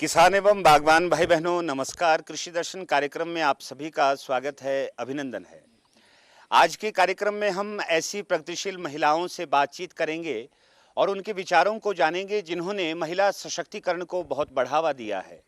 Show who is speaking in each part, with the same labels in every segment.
Speaker 1: किसान एवं बागवान भाई बहनों नमस्कार। कृषि दर्शन कार्यक्रम में आप सभी का स्वागत है, अभिनंदन है। आज के कार्यक्रम में हम ऐसी प्रगतिशील महिलाओं से बातचीत करेंगे और उनके विचारों को जानेंगे जिन्होंने महिला सशक्तिकरण को बहुत बढ़ावा दिया है।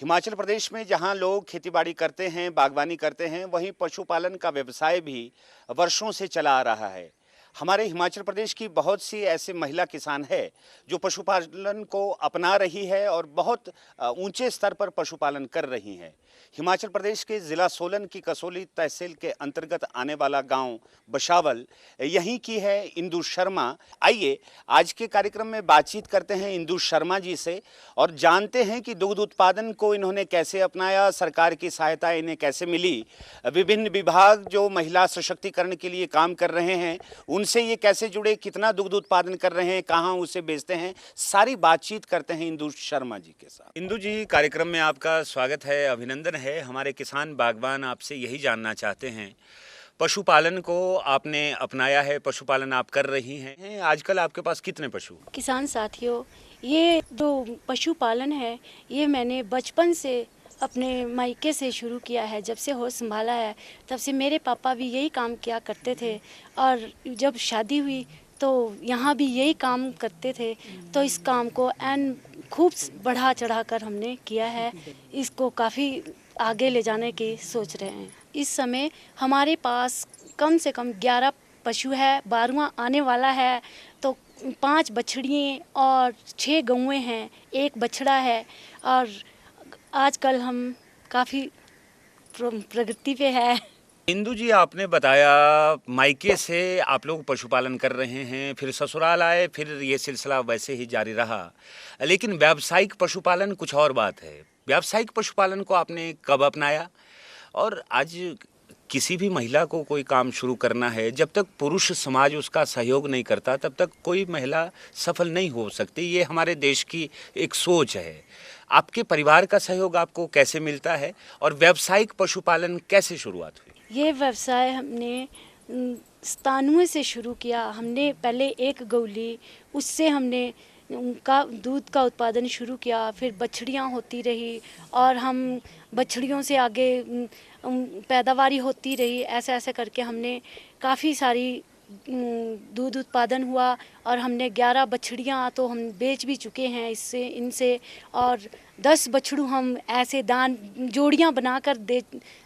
Speaker 1: हिमाचल प्रदेश में जहां लोग खेतीबाड़ी करते हैं, बागवानी करते हैं, वहीं पशुपालन का व्यवसाय भी वर्षों से चला आ रहा है। हमारे हिमाचल प्रदेश की बहुत सी ऐसे महिला किसान है जो पशुपालन को अपना रही है और बहुत ऊंचे स्तर पर पशुपालन कर रही हैं। हिमाचल प्रदेश के ज़िला सोलन की कसोली तहसील के अंतर्गत आने वाला गांव बशावल, यहीं की है इंदु शर्मा। आइए आज के कार्यक्रम में बातचीत करते हैं इंदु शर्मा जी से और जानते हैं कि दुग्ध उत्पादन को इन्होंने कैसे अपनाया, सरकार की सहायता इन्हें कैसे मिली, विभिन्न विभाग जो महिला सशक्तिकरण के लिए काम कर रहे हैं उनसे ये कैसे जुड़े, कितना दुग्ध उत्पादन कर रहे हैं, कहाँ उसे बेचते हैं, सारी बातचीत करते हैं इंदु शर्मा जी के साथ। इंदु जी, कार्यक्रम में आपका स्वागत है, अभिनंदन है। हमारे किसान बागवान आपसे यही जानना चाहते हैं, पशुपालन को आपने अपनाया है, पशुपालन आप कर रही हैं। आजकल आपके पास कितने पशु?
Speaker 2: किसान साथियों, ये जो पशुपालन है ये मैंने बचपन से अपने मायके से शुरू किया है। जब से होश संभाला है तब से मेरे पापा भी यही काम किया करते थे और जब शादी हुई तो यहाँ भी यही काम करते थे। तो इस काम को खूब बढ़ा चढ़ा कर हमने किया है। इसको काफ़ी आगे ले जाने की सोच रहे हैं। इस समय हमारे पास कम से कम 11 पशु है, 12वां आने वाला है। तो 5 बछड़ियाँ और 6 गौएँ हैं, 1 बछड़ा है और आजकल हम काफ़ी प्रगति पे है।
Speaker 1: इंदु जी, आपने बताया मायके से आप लोग पशुपालन कर रहे हैं, फिर ससुराल आए, फिर ये सिलसिला वैसे ही जारी रहा। लेकिन व्यावसायिक पशुपालन कुछ और बात है। व्यावसायिक पशुपालन को आपने कब अपनाया? और आज किसी भी महिला को कोई काम शुरू करना है, जब तक पुरुष समाज उसका सहयोग नहीं करता तब तक कोई महिला सफल नहीं हो सकती। ये हमारे देश की एक सोच है। आपके परिवार का सहयोग आपको कैसे मिलता है और व्यावसायिक पशुपालन कैसे शुरुआत हुई?
Speaker 2: ये व्यवसाय हमने 97 से शुरू किया। हमने पहले एक गौ ली, उससे हमने उनका दूध का उत्पादन शुरू किया। फिर बछड़ियाँ होती रही और हम बछड़ियों से आगे पैदावारी होती रही। ऐसे ऐसे करके हमने काफ़ी सारी दूध उत्पादन हुआ और हमने 11 बछड़ियाँ तो हम बेच भी चुके हैं इनसे और 10 बछड़ू हम ऐसे दान जोड़ियाँ बनाकर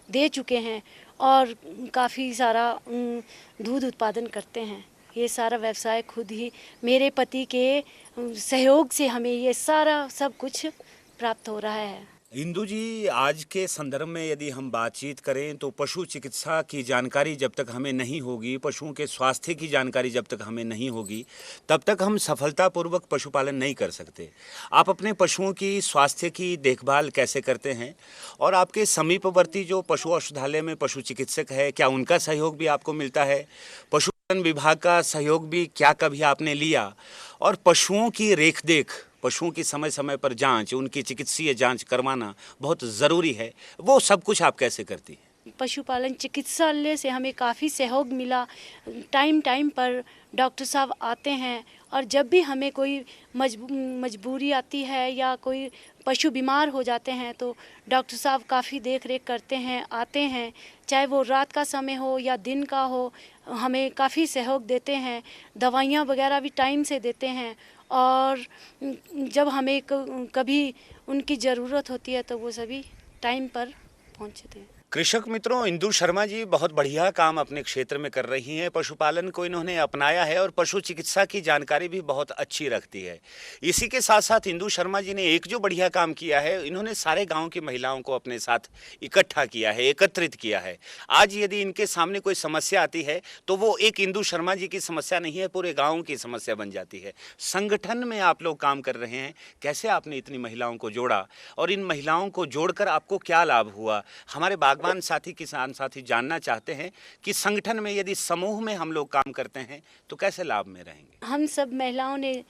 Speaker 2: दे चुके हैं और काफ़ी सारा दूध उत्पादन करते हैं। ये सारा व्यवसाय खुद ही मेरे पति के सहयोग से हमें ये सारा सब कुछ प्राप्त हो रहा है।
Speaker 1: इंदु जी, आज के संदर्भ में यदि हम बातचीत करें तो पशु चिकित्सा की जानकारी जब तक हमें नहीं होगी, पशुओं के स्वास्थ्य की जानकारी जब तक हमें नहीं होगी, तब तक हम सफलतापूर्वक पशुपालन नहीं कर सकते। आप अपने पशुओं की स्वास्थ्य की देखभाल कैसे करते हैं और आपके समीपवर्ती जो पशु औषधालय में पशु चिकित्सक है, क्या उनका सहयोग भी आपको मिलता है? पशुपालन विभाग का सहयोग भी क्या कभी आपने लिया? और पशुओं की रेख-देख, पशुओं की समय समय पर जांच, उनकी चिकित्सीय जांच करवाना बहुत ज़रूरी है, वो सब कुछ आप कैसे करती हैं?
Speaker 2: पशुपालन चिकित्सालय से हमें काफ़ी सहयोग मिला। टाइम टाइम पर डॉक्टर साहब आते हैं और जब भी हमें कोई मजबूरी आती है या कोई पशु बीमार हो जाते हैं तो डॉक्टर साहब काफ़ी देख रेख करते हैं, आते हैं। चाहे वो रात का समय हो या दिन का हो, हमें काफ़ी सहयोग देते हैं। दवाइयाँ वगैरह भी टाइम से देते हैं और जब हमें कभी उनकी ज़रूरत होती है तो वो सभी टाइम पर पहुँचते हैं।
Speaker 1: कृषक मित्रों, इंदु शर्मा जी बहुत बढ़िया काम अपने क्षेत्र में कर रही हैं। पशुपालन को इन्होंने अपनाया है और पशु चिकित्सा की जानकारी भी बहुत अच्छी रखती है। इसी के साथ साथ इंदु शर्मा जी ने एक जो बढ़िया काम किया है, इन्होंने सारे गांव की महिलाओं को अपने साथ इकट्ठा किया है, एकत्रित किया है। आज यदि इनके सामने कोई समस्या आती है तो वो एक इंदु शर्मा जी की समस्या नहीं है, पूरे गाँव की समस्या बन जाती है। संगठन में आप लोग काम कर रहे हैं, कैसे आपने इतनी महिलाओं को जोड़ा और इन महिलाओं को जोड़कर आपको क्या लाभ हुआ? हमारे बागवान साथी, किसान साथी जानना चाहते हैं कि संगठन में यदि समूह में हम लोग काम करते हैं तो कैसे लाभ में रहेंगे?
Speaker 2: हम सब महिलाओं ने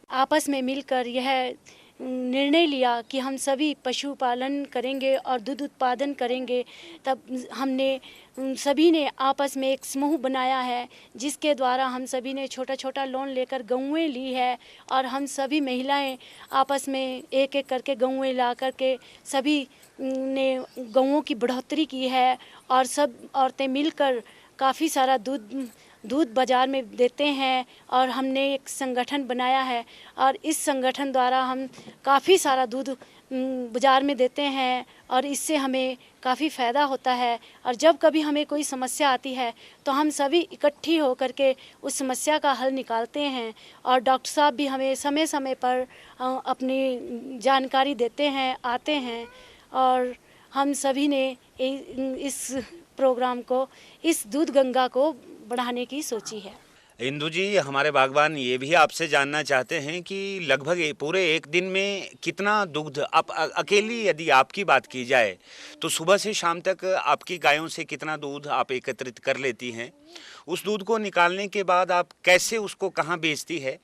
Speaker 2: आपस में मिलकर यह निर्णय लिया कि हम सभी पशुपालन करेंगे और दूध उत्पादन करेंगे, तब हमने सभी ने आपस में एक समूह बनाया है, जिसके द्वारा हम सभी ने छोटा छोटा लोन लेकर गौएँ ली है और हम सभी महिलाएं आपस में एक एक करके गौएँ ला करके सभी ने गौओं की बढ़ोतरी की है और सब औरतें मिलकर काफ़ी सारा दूध बाज़ार में देते हैं और हमने एक संगठन बनाया है और इस संगठन द्वारा हम काफ़ी सारा दूध बाज़ार में देते हैं और इससे हमें काफ़ी फ़ायदा होता है। और जब कभी हमें कोई समस्या आती है तो हम सभी इकट्ठी होकर के उस समस्या का हल निकालते हैं और डॉक्टर साहब भी हमें समय समय पर अपनी जानकारी देते हैं, आते हैं और हम सभी ने इस प्रोग्राम को, इस दूध गंगा को बढ़ाने की सोची है।
Speaker 1: इंदु जी, हमारे बागवान ये भी आपसे जानना चाहते हैं कि लगभग पूरे एक दिन में कितना दूध आप अकेली, यदि आपकी बात की जाए तो सुबह से शाम तक आपकी गायों से कितना दूध आप एकत्रित कर लेती हैं? उस दूध को निकालने के बाद आप कैसे उसको कहाँ बेचती है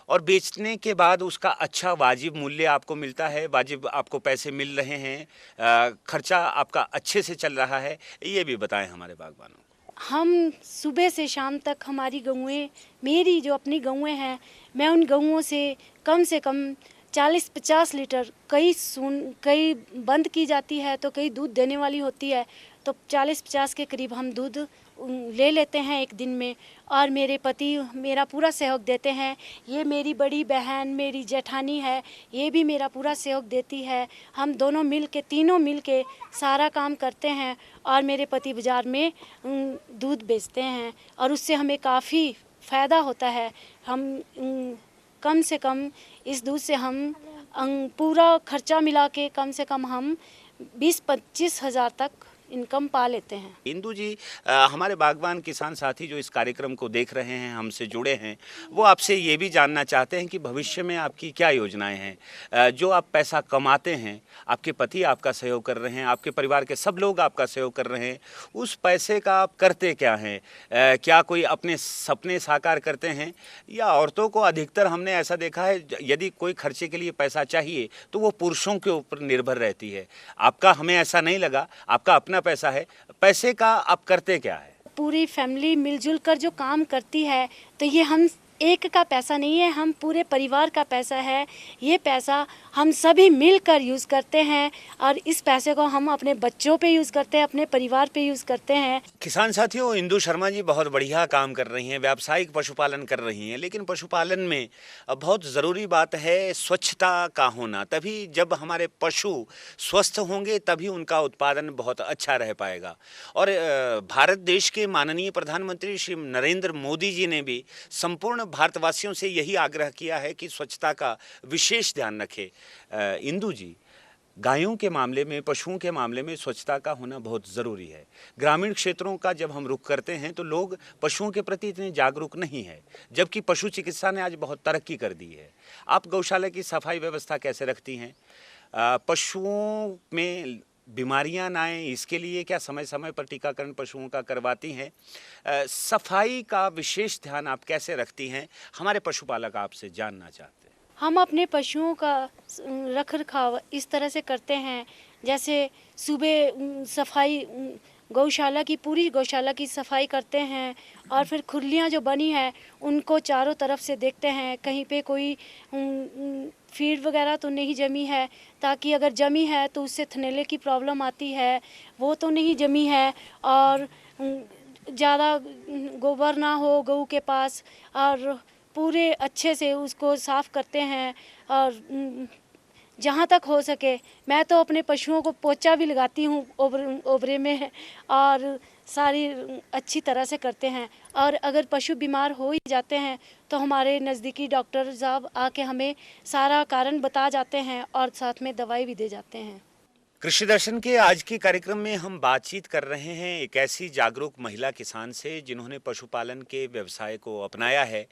Speaker 1: और बेचने के बाद उसका अच्छा वाजिब मूल्य आपको मिलता है, वाजिब आपको पैसे मिल रहे हैं, खर्चा आपका अच्छे से चल रहा है, ये भी बताएं हमारे बागवानों को।
Speaker 2: हम सुबह से शाम तक हमारी गौएँ, मेरी जो अपनी गौएँ हैं, मैं उन गौओं से कम 40-50 लीटर, कई बंद की जाती है तो कई दूध देने वाली होती है, तो 40-50 के करीब हम दूध ले लेते हैं एक दिन में। और मेरे पति मेरा पूरा सहयोग देते हैं। ये मेरी बड़ी बहन, मेरी जेठानी है, ये भी मेरा पूरा सहयोग देती है। हम दोनों तीनों मिल के सारा काम करते हैं और मेरे पति बाज़ार में दूध बेचते हैं और उससे हमें काफ़ी फ़ायदा होता है। हम कम से कम इस दूध से हम पूरा खर्चा मिला के कम से कम हम 20-25 हज़ार तक इनकम पा लेते हैं।
Speaker 1: इंदु जी, हमारे बागवान किसान साथी जो इस कार्यक्रम को देख रहे हैं, हमसे जुड़े हैं, वो आपसे ये भी जानना चाहते हैं कि भविष्य में आपकी क्या योजनाएं हैं? जो आप पैसा कमाते हैं, आपके पति आपका सहयोग कर रहे हैं, आपके परिवार के सब लोग आपका सहयोग कर रहे हैं, उस पैसे का आप करते क्या हैं? क्या कोई अपने सपने साकार करते हैं या औरतों को अधिकतर हमने ऐसा देखा है, यदि कोई खर्चे के लिए पैसा चाहिए तो वो पुरुषों के ऊपर निर्भर रहती है। आपका हमें ऐसा नहीं लगा, आपका अपना पैसा है, पैसे का आप करते क्या है?
Speaker 2: पूरी फैमिली मिलजुल कर जो काम करती है, तो ये हम एक का पैसा नहीं है, हम पूरे परिवार का पैसा है। ये पैसा हम सभी मिलकर यूज़ करते हैं और इस पैसे को हम अपने बच्चों पे यूज़ करते हैं, अपने परिवार पे यूज़ करते हैं।
Speaker 1: किसान साथियों, इंदु शर्मा जी बहुत बढ़िया काम कर रही हैं, व्यावसायिक पशुपालन कर रही हैं, लेकिन पशुपालन में बहुत ज़रूरी बात है स्वच्छता का होना। तभी जब हमारे पशु स्वस्थ होंगे तभी उनका उत्पादन बहुत अच्छा रह पाएगा। और भारत देश के माननीय प्रधानमंत्री श्री नरेंद्र मोदी जी ने भी संपूर्ण भारतवासियों से यही आग्रह किया है कि स्वच्छता का विशेष ध्यान रखें। इंदु जी, गायों के मामले में, पशुओं के मामले में स्वच्छता का होना बहुत ज़रूरी है। ग्रामीण क्षेत्रों का जब हम रुख करते हैं तो लोग पशुओं के प्रति इतने जागरूक नहीं है, जबकि पशु चिकित्सा ने आज बहुत तरक्की कर दी है। आप गौशाला की सफाई व्यवस्था कैसे रखती हैं? पशुओं में बीमारियां ना आएँ, इसके लिए क्या समय समय पर टीकाकरण पशुओं का करवाती हैं? सफाई का विशेष ध्यान आप कैसे रखती हैं? हमारे पशुपालक आपसे जानना चाहते हैं।
Speaker 2: हम अपने पशुओं का रख रखाव इस तरह से करते हैं, जैसे सुबह सफाई, पूरी गौशाला की सफाई करते हैं और फिर खुरलियाँ जो बनी है उनको चारों तरफ से देखते हैं, कहीं पे कोई फीड वगैरह तो नहीं जमी है, ताकि अगर जमी है तो उससे थनैले की प्रॉब्लम आती है, वो तो नहीं जमी है। और ज़्यादा गोबर ना हो गऊ के पास, और पूरे अच्छे से उसको साफ़ करते हैं। और जहाँ तक हो सके मैं तो अपने पशुओं को पोछा भी लगाती हूँ ओबरे में, और सारी अच्छी तरह से करते हैं। और अगर पशु बीमार हो ही जाते हैं तो हमारे नज़दीकी डॉक्टर साहब आके हमें सारा कारण बता जाते हैं और साथ में दवाई भी दे जाते हैं।
Speaker 1: कृषि दर्शन के आज के कार्यक्रम में हम बातचीत कर रहे हैं एक ऐसी जागरूक महिला किसान से जिन्होंने पशुपालन के व्यवसाय को अपनाया है।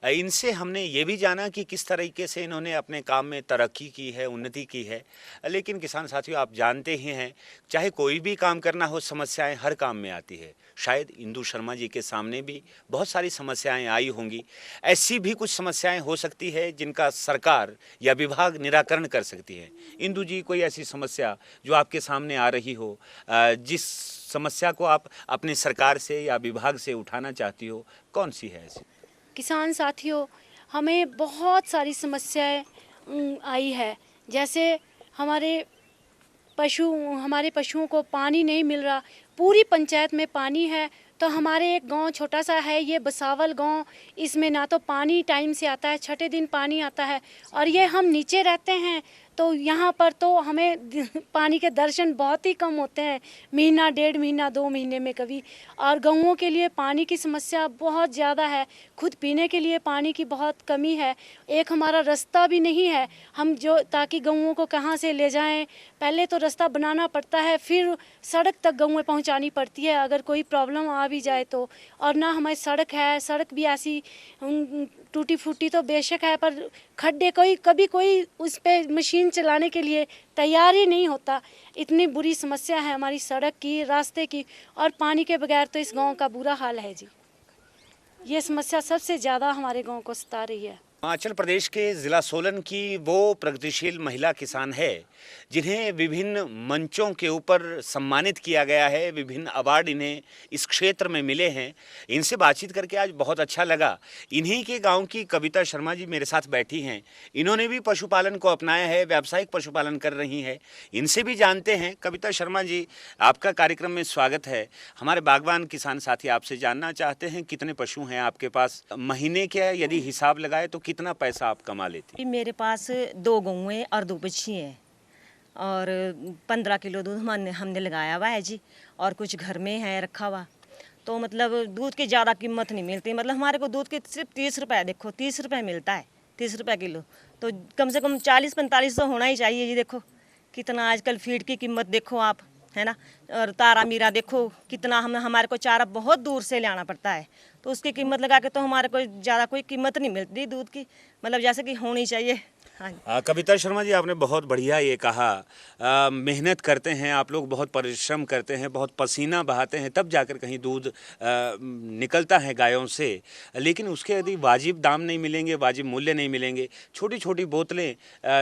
Speaker 1: इनसे हमने ये भी जाना कि किस तरीके से इन्होंने अपने काम में तरक्की की है, उन्नति की है। लेकिन किसान साथियों, आप जानते ही हैं, चाहे कोई भी काम करना हो, समस्याएं हर काम में आती है। शायद इंदु शर्मा जी के सामने भी बहुत सारी समस्याएं आई होंगी। ऐसी भी कुछ समस्याएं हो सकती है जिनका सरकार या विभाग निराकरण कर सकती है। इंदु जी, कोई ऐसी समस्या जो आपके सामने आ रही हो, जिस समस्या को आप अपनी सरकार से या विभाग से उठाना चाहती हो, कौन सी है ऐसी?
Speaker 2: किसान साथियों, हमें बहुत सारी समस्याएं आई है। जैसे हमारे पशुओं को पानी नहीं मिल रहा। पूरी पंचायत में पानी है, तो हमारे एक गांव छोटा सा है, ये बसावल गांव, इसमें ना तो पानी टाइम से आता है, छठे दिन पानी आता है। और ये हम नीचे रहते हैं, तो यहाँ पर तो हमें पानी के दर्शन बहुत ही कम होते हैं, महीना, 1.5 महीना, 2 महीने में कभी। और गौओं के लिए पानी की समस्या बहुत ज़्यादा है। खुद पीने के लिए पानी की बहुत कमी है। एक हमारा रास्ता भी नहीं है, हम जो ताकि गौओं को कहाँ से ले जाएं। पहले तो रास्ता बनाना पड़ता है, फिर सड़क तक गौएं पहुंचानी पड़ती है अगर कोई प्रॉब्लम आ भी जाए तो। और ना हमारी सड़क है, सड़क भी ऐसी टूटी फूटी तो बेशक है, पर खड्डे कभी कोई उस पर मशीन चलाने के लिए तैयार ही नहीं होता। इतनी बुरी समस्या है हमारी सड़क की, रास्ते की, और पानी के बगैर तो इस गांव का बुरा हाल है जी। ये समस्या सबसे ज़्यादा हमारे गांव को सता रही है।
Speaker 1: हिमाचल प्रदेश के ज़िला सोलन की वो प्रगतिशील महिला किसान है जिन्हें विभिन्न मंचों के ऊपर सम्मानित किया गया है, विभिन्न अवार्ड इन्हें इस क्षेत्र में मिले हैं। इनसे बातचीत करके आज बहुत अच्छा लगा। इन्हीं के गांव की कविता शर्मा जी मेरे साथ बैठी हैं। इन्होंने भी पशुपालन को अपनाया है, व्यावसायिक पशुपालन कर रही हैं। इनसे भी जानते हैं। कविता शर्मा जी, आपका कार्यक्रम में स्वागत है। हमारे बागवान किसान साथी आपसे जानना चाहते हैं, कितने पशु हैं आपके पास? महीने के यदि हिसाब लगाए तो कितना पैसा आप कमा लेती हैं?
Speaker 3: मेरे पास 2 गौएं और 2 बच्छी हैं, और 15 किलो दूध हमने लगाया हुआ है जी। और कुछ घर में है रखा हुआ, तो मतलब दूध की ज़्यादा कीमत नहीं मिलती। मतलब हमारे को दूध की सिर्फ 30 रुपये, देखो 30 रुपये मिलता है, 30 रुपये किलो। तो कम से कम 40-45 तो होना ही चाहिए जी। देखो कितना आजकल फीड की कीमत देखो आप, है ना। और तारा मीरा देखो कितना, हमारे को चारा बहुत दूर से लाना पड़ता है, तो उसकी कीमत लगा के तो हमारे को ज़्यादा कोई कीमत नहीं मिलती दूध की, मतलब जैसे कि होनी चाहिए। हाँ।
Speaker 1: कविता शर्मा जी, आपने बहुत बढ़िया ये कहा। मेहनत करते हैं आप लोग, बहुत परिश्रम करते हैं, बहुत पसीना बहाते हैं, तब जाकर कहीं दूध निकलता है गायों से। लेकिन उसके यदि वाजिब दाम नहीं मिलेंगे, वाजिब मूल्य नहीं मिलेंगे, छोटी छोटी बोतलें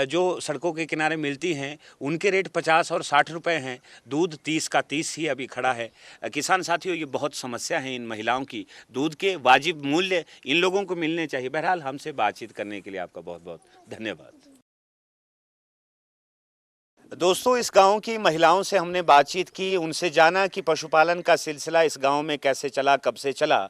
Speaker 1: जो सड़कों के किनारे मिलती हैं, उनके रेट 50 और 60 रुपये हैं। दूध 30 का 30 ही अभी खड़ा है। किसान साथियों, ये बहुत समस्या है इन महिलाओं की। दूध के वाजिब मूल्य इन लोगों को मिलने चाहिए। बहरहाल, हमसे बातचीत करने के लिए आपका बहुत बहुत धन्यवाद। दोस्तों, इस गांव की महिलाओं से हमने बातचीत की, उनसे जाना कि पशुपालन का सिलसिला इस गांव में कैसे चला, कब से चला।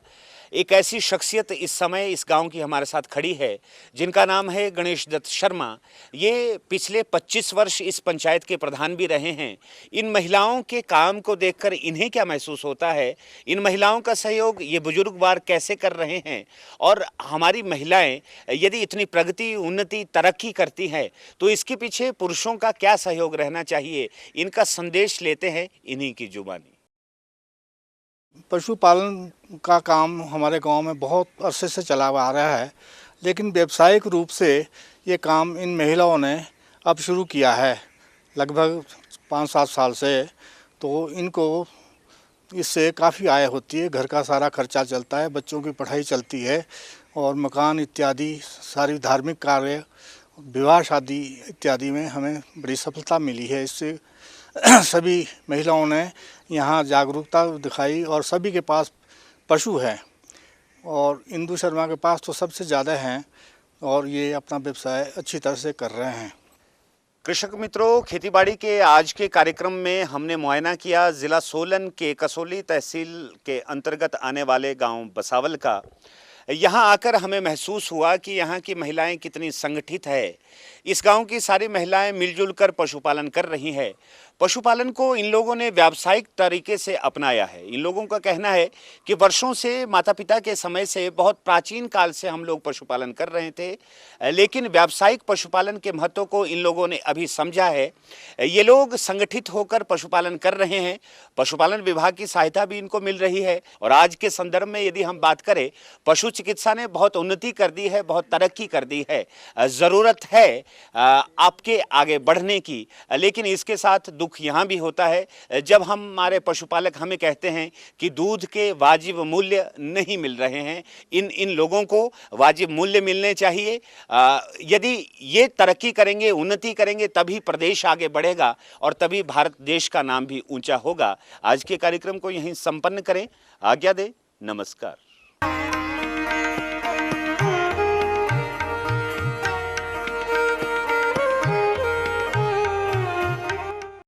Speaker 1: एक ऐसी शख्सियत इस समय इस गांव की हमारे साथ खड़ी है जिनका नाम है गणेश दत्त शर्मा। ये पिछले 25 वर्ष इस पंचायत के प्रधान भी रहे हैं। इन महिलाओं के काम को देखकर इन्हें क्या महसूस होता है, इन महिलाओं का सहयोग ये बुजुर्गवार कैसे कर रहे हैं, और हमारी महिलाएं यदि इतनी प्रगति, उन्नति, तरक्की करती हैं तो इसके पीछे पुरुषों का क्या सहयोग रहना चाहिए, इनका संदेश लेते हैं इन्हीं की जुबानी।
Speaker 4: पशुपालन का काम हमारे गांव में बहुत अरसे से चला आ रहा है, लेकिन व्यावसायिक रूप से ये काम इन महिलाओं ने अब शुरू किया है, लगभग 5-7 साल से। तो इनको इससे काफ़ी आय होती है, घर का सारा खर्चा चलता है, बच्चों की पढ़ाई चलती है, और मकान इत्यादि सारी धार्मिक कार्य, विवाह शादी इत्यादि में हमें बड़ी सफलता मिली है। इससे सभी महिलाओं ने यहाँ जागरूकता दिखाई, और सभी के पास पशु हैं, और इंदु शर्मा के पास तो सबसे ज़्यादा हैं, और ये अपना व्यवसाय अच्छी तरह से कर रहे हैं।
Speaker 1: कृषक मित्रों, खेतीबाड़ी के आज के कार्यक्रम में हमने मुआयना किया ज़िला सोलन के कसौली तहसील के अंतर्गत आने वाले गांव बसावल का। यहाँ आकर हमें महसूस हुआ कि यहाँ की महिलाएं कितनी संगठित है। इस गांव की सारी महिलाएं मिलजुल कर पशुपालन कर रही हैं। पशुपालन को इन लोगों ने व्यावसायिक तरीके से अपनाया है। इन लोगों का कहना है कि वर्षों से माता पिता के समय से बहुत प्राचीन काल से हम लोग पशुपालन कर रहे थे, लेकिन व्यावसायिक पशुपालन के महत्व को इन लोगों ने अभी समझा है। ये लोग संगठित होकर पशुपालन कर रहे हैं, पशुपालन विभाग की सहायता भी इनको मिल रही है। और आज के संदर्भ में यदि हम बात करें, पशु चिकित्सा ने बहुत उन्नति कर दी है, बहुत तरक्की कर दी है। ज़रूरत है आपके आगे बढ़ने की, लेकिन इसके साथ दुख यहाँ भी होता है जब हमारे पशुपालक हमें कहते हैं कि दूध के वाजिब मूल्य नहीं मिल रहे हैं। इन लोगों को वाजिब मूल्य मिलने चाहिए। यदि ये तरक्की करेंगे, उन्नति करेंगे, तभी प्रदेश आगे बढ़ेगा और तभी भारत देश का नाम भी ऊंचा होगा। आज के कार्यक्रम को यहीं संपन्न करें। आज्ञा दे, नमस्कार।